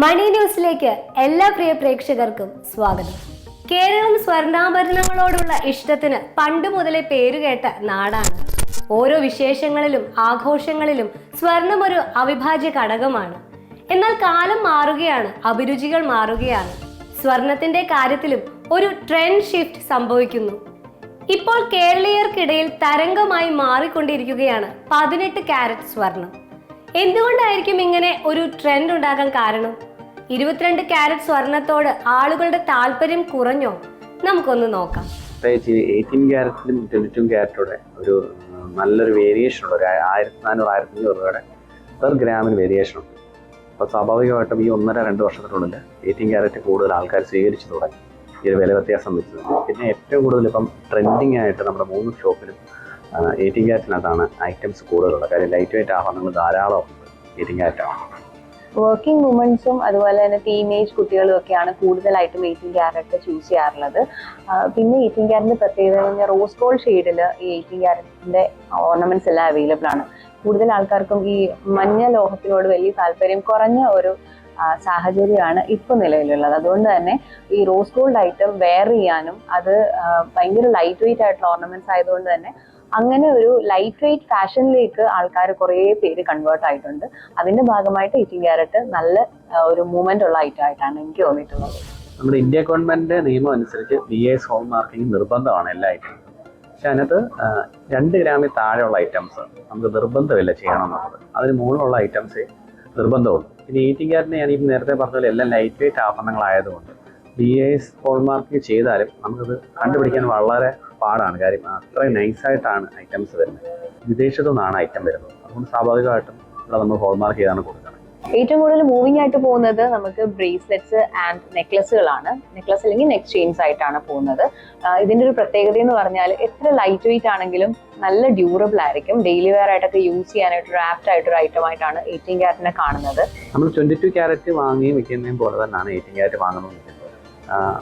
മണി ന്യൂസിലേക്ക് എല്ലാ പ്രിയ പ്രേക്ഷകർക്കും സ്വാഗതം. കേരളം സ്വർണ്ണാഭരണങ്ങളോടുള്ള ഇഷ്ടത്തിന് പണ്ട് മുതലേ പേരുകേട്ട നാടാണ്. ഓരോ വിശേഷങ്ങളിലും ആഘോഷങ്ങളിലും സ്വർണം ഒരു അവിഭാജ്യ ഘടകമാണ്. എന്നാൽ കാലം മാറുകയാണ്, അഭിരുചികൾ മാറുകയാണ്. സ്വർണത്തിന്റെ കാര്യത്തിലും ഒരു ട്രെൻഡ് ഷിഫ്റ്റ് സംഭവിക്കുന്നു. ഇപ്പോൾ കേരളീയർക്കിടയിൽ തരംഗമായി മാറിക്കൊണ്ടിരിക്കുകയാണ് 18 കാരറ്റ് സ്വർണം. എന്തുകൊണ്ടായിരിക്കും ഇങ്ങനെ ഒരു ട്രെൻഡ് ഉണ്ടാകാൻ കാരണം? 22 കാരറ്റ് സ്വർണത്തോട് ആളുകളുടെ താല്പര്യം കുറഞ്ഞോ? നമുക്കൊന്ന് നോക്കാം. 18 കാരറ്റിലും 22 കാരറ്റോടെ ഒരു നല്ലൊരു വേരിയേഷൻ ഉണ്ട്. ഒരു 1400-1500 രൂപയുടെ പെർ ഗ്രാമിന് വേരിയേഷൻ ഉണ്ട്. അപ്പോൾ സ്വാഭാവികമായിട്ടും ഈ 1.5-2 വർഷത്തിനുള്ളിൽ 18 കാരറ്റ് കൂടുതൽ ആൾക്കാർ സ്വീകരിച്ചു തുടങ്ങി. ഈ ഒരു വില വ്യത്യാസം വെച്ചത്. പിന്നെ ഏറ്റവും കൂടുതൽ ഇപ്പം ട്രെൻഡിങ് ആയിട്ട് നമ്മുടെ 3 ഷോപ്പിലും 18 കാരറ്റിനകത്താണ് ഐറ്റംസ് കൂടുതലുള്ളത്. കാര്യം ലൈറ്റ് വെയിറ്റ് ആഭരണങ്ങൾ ധാരാളം ഉണ്ട് 18 കാരറ്റാണ്. വർക്കിംഗ് വുമൻസും അതുപോലെ തന്നെ ടീനേജ് കുട്ടികളും ഒക്കെയാണ് കൂടുതലായിട്ടും 18 കാരറ്റ് ചൂസ് ചെയ്യാറുള്ളത്. പിന്നെ 18 കാരറ്റിന്റെ പ്രത്യേകത പറഞ്ഞാൽ റോസ് ഗോൾഡ് ഷെയ്ഡിൽ ഈ 18 കാരറ്റിന്റെ ഓർണമെന്റ്സ് എല്ലാം അവൈലബിൾ ആണ്. കൂടുതൽ ആൾക്കാർക്കും ഈ മഞ്ഞ ലോഹത്തിനോട് വലിയ താല്പര്യം കുറഞ്ഞ ഒരു സാഹചര്യമാണ് ഇപ്പോൾ നിലവിലുള്ളത്. അതുകൊണ്ട് തന്നെ ഈ റോസ് ഗോൾഡ് ഐറ്റം വെയർ ചെയ്യാനും അത് ഭയങ്കര ലൈറ്റ് വെയിറ്റ് ആയിട്ടുള്ള ഓർണമെന്റ്സ് ആയതുകൊണ്ട് തന്നെ അങ്ങനെ ഒരു ലൈറ്റ് വെയിറ്റ് ഫാഷനിലേക്ക് ആൾക്കാർ കുറേ പേര് കൺവേർട്ട് ആയിട്ടുണ്ട്. അതിന്റെ ഭാഗമായിട്ട് 18 കാരറ്റ് നല്ല ഒരു മൂവ്മെന്റ് ഉള്ള ഐറ്റം ആയിട്ടാണ് എനിക്ക് തോന്നിയിട്ടുള്ളത്. നമ്മുടെ ഇന്ത്യ ഗവൺമെന്റ് നിയമം അനുസരിച്ച് BIS ഹോം മാർക്കിംഗ് നിർബന്ധമാണ് എല്ലാ ഐറ്റംസും. പക്ഷെ അതിനകത്ത് 2 ഗ്രാമിൽ താഴെയുള്ള ഐറ്റംസ് നമുക്ക് നിർബന്ധമില്ല ചെയ്യണം എന്നുള്ളത്. അതിന് മുകളിലുള്ള ഐറ്റംസേ നിർബന്ധമുള്ളൂ. പിന്നെ 18 കാരറ്റിന് ഞാൻ ഈ നേരത്തെ പറഞ്ഞ പോലെ എല്ലാം ലൈറ്റ് വെയിറ്റ് ആഭരണങ്ങളായതുകൊണ്ട് BIS ഹോം മാർക്കിംഗ് ചെയ്താലും നമുക്കത് കണ്ടുപിടിക്കാൻ വളരെ പാടാണ്. കാര്യം അത്രയും നൈസായിട്ടാണ് ഐറ്റംസ് വരുന്നത്. വിദേശത്തു നിന്നാണ് ഐറ്റം വരുന്നത്. അതുകൊണ്ട് സ്വാഭാവികമായിട്ടും ഇവിടെ നമ്മൾ ഹോൾമാർക്ക് ചെയ്താണ് കൊടുക്കുന്നത്. ഏറ്റവും കൂടുതൽ മൂവിങ് ആയിട്ട് പോകുന്നത് നമുക്ക് ബ്രേസ്ലെറ്റ്സ് ആൻഡ് നെക്ലസുകളാണ്. നെക്ലസ് അല്ലെങ്കിൽ നെക്ക് ചെയിൻസ് ആയിട്ടാണ് പോകുന്നത്. ഇതിന്റെ ഒരു പ്രത്യേകത എന്ന് പറഞ്ഞാൽ എത്ര ലൈറ്റ് വെയിറ്റ് ആണെങ്കിലും നല്ല ഡ്യൂറബിൾ ആയിരിക്കും. ഡെയിലി വെയർ ആയിട്ടൊക്കെ യൂസ് ചെയ്യാനായിട്ട് ആപ്റ്റ് ആയിട്ടൊരു ഐറ്റം ആയിട്ടാണ് 18 കാരറ്റിനെ കാണുന്നത്. നമ്മൾ 22 കാരറ്റ് വാങ്ങി വെക്കുന്നതും പോലെ തന്നെയാണ് 18 കാരറ്റ് വാങ്ങുന്നത്.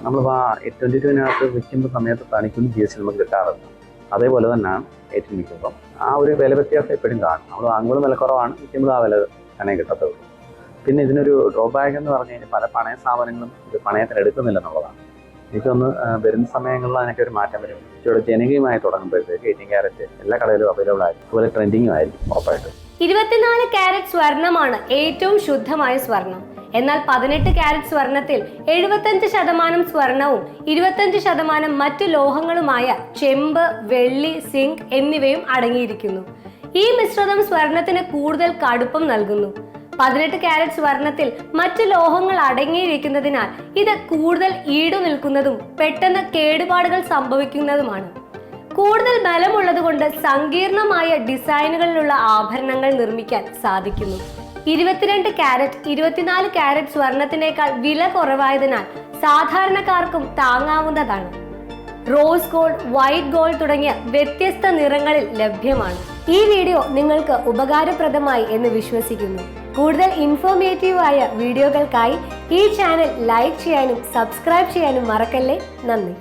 നമ്മൾ 22-നകത്ത് വിൽക്കുന്ന സമയത്ത് തനിക്കൊന്നും GST നമുക്ക് കിട്ടാറുണ്ട്. അതേപോലെ തന്നെയാണ് 18 വിൽക്കുമ്പം ആ ഒരു വില വ്യത്യാസം എപ്പോഴും കാണും. നമ്മൾ വാങ്ങുമ്പോൾ വില കുറവാണ്, വിൽക്കുമ്പോൾ ആ വില തന്നെ കിട്ടത്തുള്ളൂ. പിന്നെ ഇതിനൊരു ഡ്രോബാക്ക് എന്ന് പറഞ്ഞു കഴിഞ്ഞാൽ പല പണയ സ്ഥാപനങ്ങളും ഇത് പണയത്തിന് എടുക്കുന്നില്ല എന്നുള്ളതാണ്. എനിക്കൊന്ന് വരുന്ന സമയങ്ങളിൽ അതിനൊക്കെ ഒരു മാറ്റം വരും. ഇച്ചിരി ജനകീയമായി തുടങ്ങുമ്പോഴത്തേക്ക് 18 കാരറ്റ് എല്ലാ കടയിലും അവൈലബിൾ ആയിരിക്കും. അതുപോലെ ട്രെൻഡിങ്ങും ആയിരിക്കും ഉറപ്പായിട്ടും. 24 കാരറ്റ് സ്വർണമാണ് ഏറ്റവും ശുദ്ധമായ സ്വർണം. എന്നാൽ 18 കാരറ്റ് സ്വർണത്തിൽ 75% സ്വർണവും 25% മറ്റു ലോഹങ്ങളുമായ ചെമ്പ്, വെള്ളി, സിങ്ക് എന്നിവയും അടങ്ങിയിരിക്കുന്നു. ഈ മിശ്രിതം സ്വർണത്തിന് കൂടുതൽ കടുപ്പം നൽകുന്നു. 18 കാരറ്റ് സ്വർണത്തിൽ മറ്റു ലോഹങ്ങൾ അടങ്ങിയിരിക്കുന്നതിനാൽ ഇത് കൂടുതൽ ഈടു നിൽക്കുന്നതും പെട്ടെന്ന് കേടുപാടുകൾ സംഭവിക്കുന്നതുമാണ്. കൂടുതൽ ബലമുള്ളതുകൊണ്ട് സങ്കീർണമായ ഡിസൈനുകളിലുള്ള ആഭരണങ്ങൾ നിർമ്മിക്കാൻ സാധിക്കുന്നു. 22 കാരറ്റ് 24 കാരറ്റ് സ്വർണത്തിനേക്കാൾ വില കുറവായതിനാൽ സാധാരണക്കാർക്കും താങ്ങാവുന്നതാണ്. റോസ് ഗോൾഡ്, വൈറ്റ് ഗോൾഡ് തുടങ്ങിയ വ്യത്യസ്ത നിറങ്ങളിൽ ലഭ്യമാണ്. ഈ വീഡിയോ നിങ്ങൾക്ക് ഉപകാരപ്രദമായി എന്ന് വിശ്വസിക്കുന്നു. കൂടുതൽ ഇൻഫോർമേറ്റീവായ വീഡിയോകൾക്കായി ഈ ചാനൽ ലൈക്ക് ചെയ്യാനും സബ്സ്ക്രൈബ് ചെയ്യാനും മറക്കല്ലേ. നന്ദി.